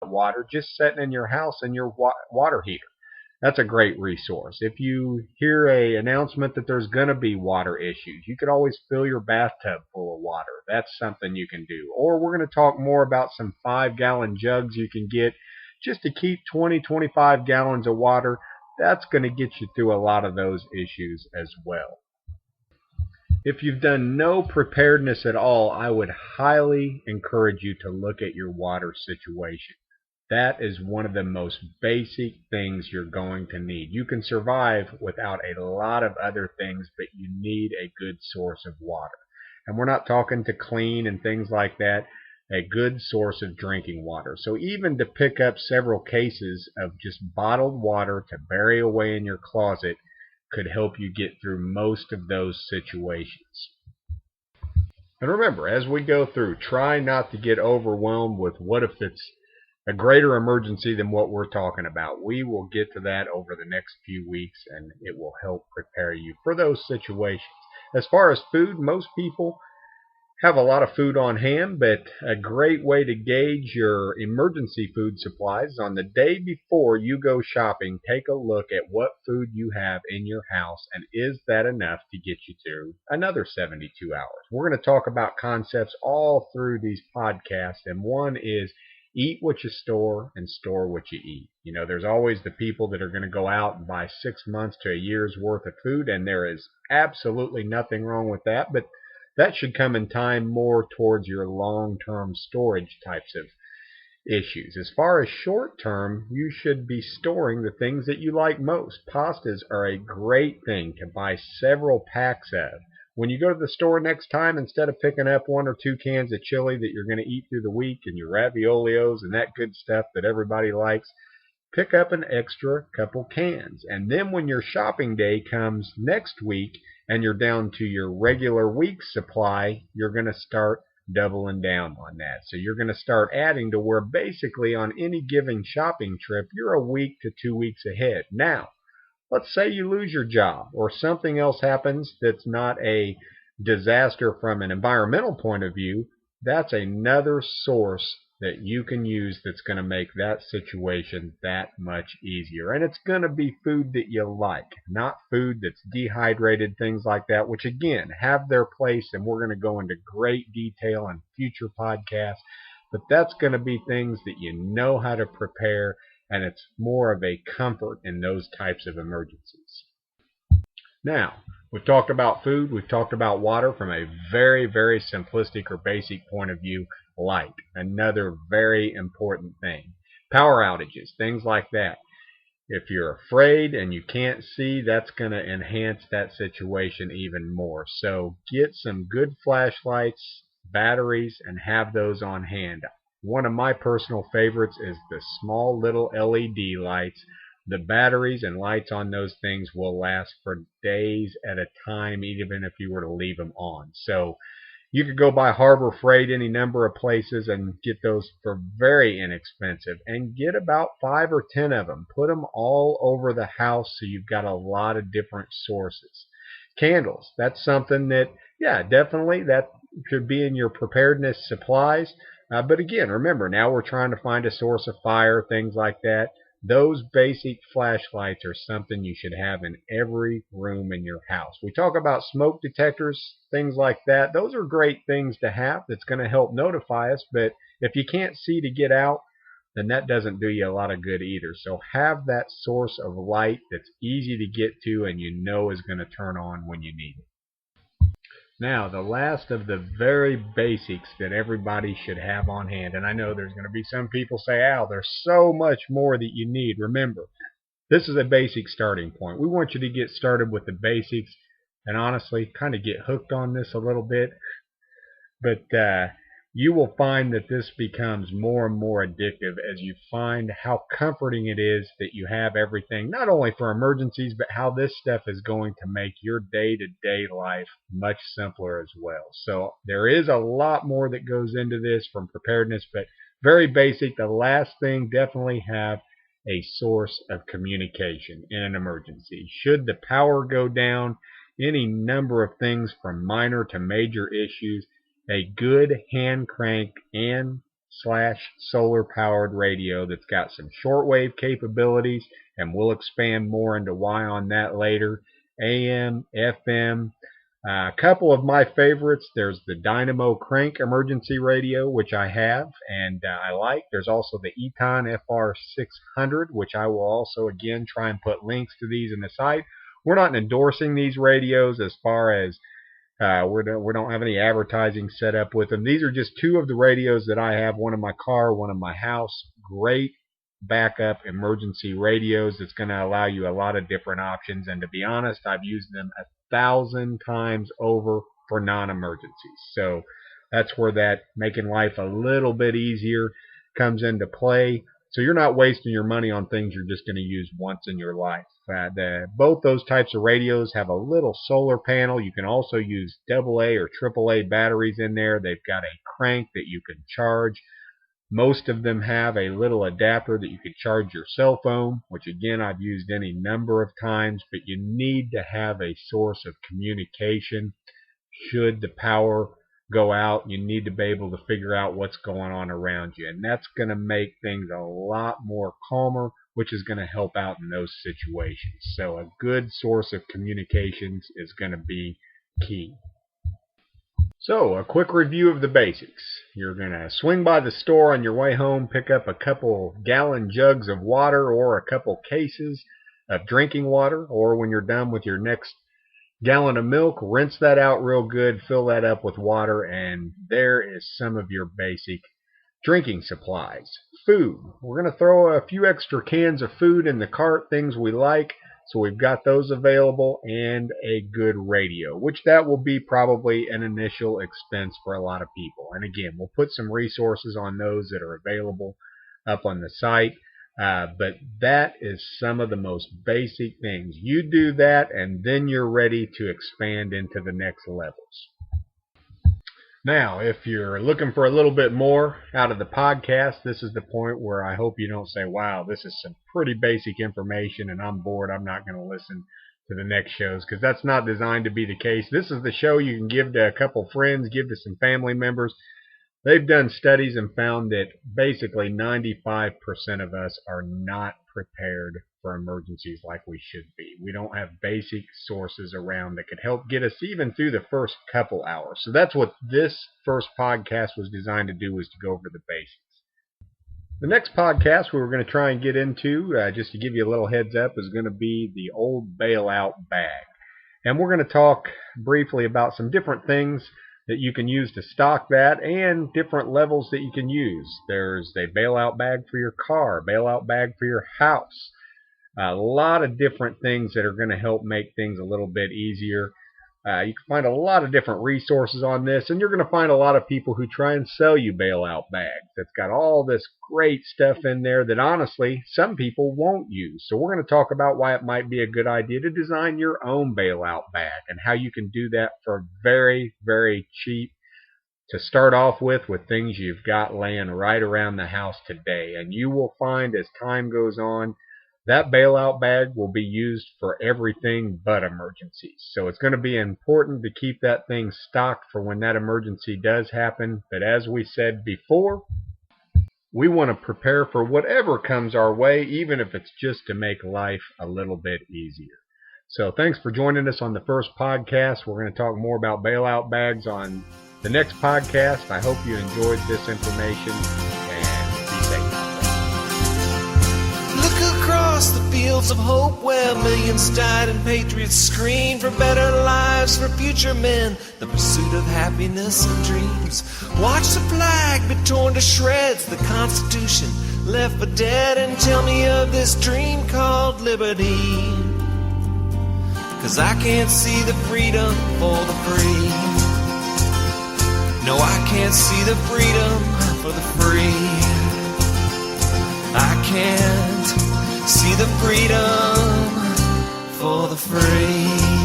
hot water just sitting in your house in your water heater. That's a great resource. If you hear a announcement that there's going to be water issues, you could always fill your bathtub full of water. That's something you can do. Or we're going to talk more about some 5-gallon jugs you can get just to keep 20-25 gallons of water. That's going to get you through a lot of those issues as well. If you've done no preparedness at all, I would highly encourage you to look at your water situation. That is one of the most basic things you're going to need. You can survive without a lot of other things, but you need a good source of water. And we're not talking to clean and things like that, a good source of drinking water. So even to pick up several cases of just bottled water to bury away in your closet could help you get through most of those situations. And remember, as we go through, try not to get overwhelmed with what if it's a greater emergency than what we're talking about. We will get to that over the next few weeks, and it will help prepare you for those situations. As far as food, most people have a lot of food on hand, but a great way to gauge your emergency food supplies is on the day before you go shopping, take a look at what food you have in your house, and is that enough to get you through another 72 hours. We're going to talk about concepts all through these podcasts, and one is eat what you store and store what you eat. You know, there's always the people that are going to go out and buy 6 months to a year's worth of food, and there is absolutely nothing wrong with that, but that should come in time more towards your long-term storage types of issues. As far as short-term, you should be storing the things that you like most. Pastas are a great thing to buy several packs of. When you go to the store next time, instead of picking up 1 or 2 cans of chili that you're going to eat through the week and your raviolios and that good stuff that everybody likes, pick up an extra couple cans. And then when your shopping day comes next week and you're down to your regular week supply, you're going to start doubling down on that. So you're going to start adding to where basically on any given shopping trip, you're a week to 2 weeks ahead. Now, let's say you lose your job or something else happens that's not a disaster from an environmental point of view. That's another source that you can use that's going to make that situation that much easier. And it's going to be food that you like, not food that's dehydrated, things like that, which again have their place, and we're going to go into great detail in future podcasts. But that's going to be things that you know how to prepare, and it's more of a comfort in those types of emergencies. Now, we've talked about food, we've talked about water from a very, very simplistic or basic point of view. Light, another very important thing. Power outages, things like that. If you're afraid and you can't see, that's going to enhance that situation even more. So get some good flashlights, batteries, and have those on hand. One of my personal favorites is the small little LED lights. The batteries and lights on those things will last for days at a time, even if you were to leave them on. So you could go by Harbor Freight any number of places and get those for very inexpensive, and get about 5 or 10 of them. Put them all over the house so you've got a lot of different sources. Candles, that's something that, yeah, definitely that should be in your preparedness supplies. But again, remember, now we're trying to find a source of fire, things like that. Those basic flashlights are something you should have in every room in your house. We talk about smoke detectors, things like that. Those are great things to have. That's going to help notify us. But if you can't see to get out, then that doesn't do you a lot of good either. So have that source of light that's easy to get to and you know is going to turn on when you need it. Now, the last of the very basics that everybody should have on hand, and I know there's going to be some people say, Al, there's so much more that you need. Remember, this is a basic starting point. We want you to get started with the basics and honestly kind of get hooked on this a little bit. But you will find that this becomes more and more addictive as you find how comforting it is that you have everything, not only for emergencies, but how this stuff is going to make your day-to-day life much simpler as well. So there is a lot more that goes into this from preparedness, but very basic. The last thing, definitely have a source of communication in an emergency. Should the power go down, any number of things from minor to major issues, a good hand crank and solar powered radio that's got some shortwave capabilities, and we'll expand more into why on that later. AM, FM. A couple of my favorites. There's the Dynamo Crank emergency radio, which I have and I like. There's also the Eton FR600, which I will also again try and put links to these in the site. We're not endorsing these radios as far as we don't have any advertising set up with them. These are just two of the radios that I have, one in my car, one in my house. Great backup emergency radios that's going to allow you a lot of different options, and to be honest, I've used them 1,000 times over for non-emergencies. So that's where that making life a little bit easier comes into play. So you're not wasting your money on things you're just going to use once in your life. Both those types of radios have a little solar panel. You can also use AA or AAA batteries in there. They've got a crank that you can charge. Most of them have a little adapter that you can charge your cell phone, which again I've used any number of times, but you need to have a source of communication. Should the power go out, you need to be able to figure out what's going on around you, and that's going to make things a lot more calmer, which is going to help out in those situations. So a good source of communications is going to be key. So, a quick review of the basics. You're going to swing by the store on your way home, pick up a couple gallon jugs of water or a couple cases of drinking water, or when you're done with your next gallon of milk, rinse that out real good, fill that up with water, and there is some of your basic drinking supplies. Food. We're going to throw a few extra cans of food in the cart, things we like. So we've got those available, and a good radio, which that will be probably an initial expense for a lot of people. And again, we'll put some resources on those that are available up on the site. But that is some of the most basic things. You do that, and then you're ready to expand into the next levels. Now, if you're looking for a little bit more out of the podcast, this is the point where I hope you don't say, wow, this is some pretty basic information and I'm bored, I'm not going to listen to the next shows, because that's not designed to be the case. This is the show you can give to a couple friends, give to some family members. They've done studies and found that basically 95% of us are not prepared for emergencies like we should be. We don't have basic sources around that could help get us even through the first couple hours. So that's what this first podcast was designed to do, was to go over the basics. The next podcast we were going to try and get into, just to give you a little heads up, is going to be the old bailout bag. And we're going to talk briefly about some different things that you can use to stock that, and different levels that you can use. There's a bailout bag for your car, bailout bag for your house. A lot of different things that are going to help make things a little bit easier. You can find a lot of different resources on this, and you're going to find a lot of people who try and sell you bailout bags. That's got all this great stuff in there that honestly some people won't use. So we're going to talk about why it might be a good idea to design your own bailout bag, and how you can do that for very, very cheap to start off with things you've got laying right around the house today. And you will find as time goes on, that bailout bag will be used for everything but emergencies. So it's going to be important to keep that thing stocked for when that emergency does happen. But as we said before, we want to prepare for whatever comes our way, even if it's just to make life a little bit easier. So thanks for joining us on the first podcast. We're going to talk more about bailout bags on the next podcast. I hope you enjoyed this information, and be safe. Across the fields of hope where millions died and patriots screamed for better lives for future men, the pursuit of happiness and dreams. Watch the flag be torn to shreds, the Constitution left for dead, and tell me of this dream called liberty. 'Cause I can't see the freedom for the free. No, I can't see the freedom for the free. I can't see the freedom for the free.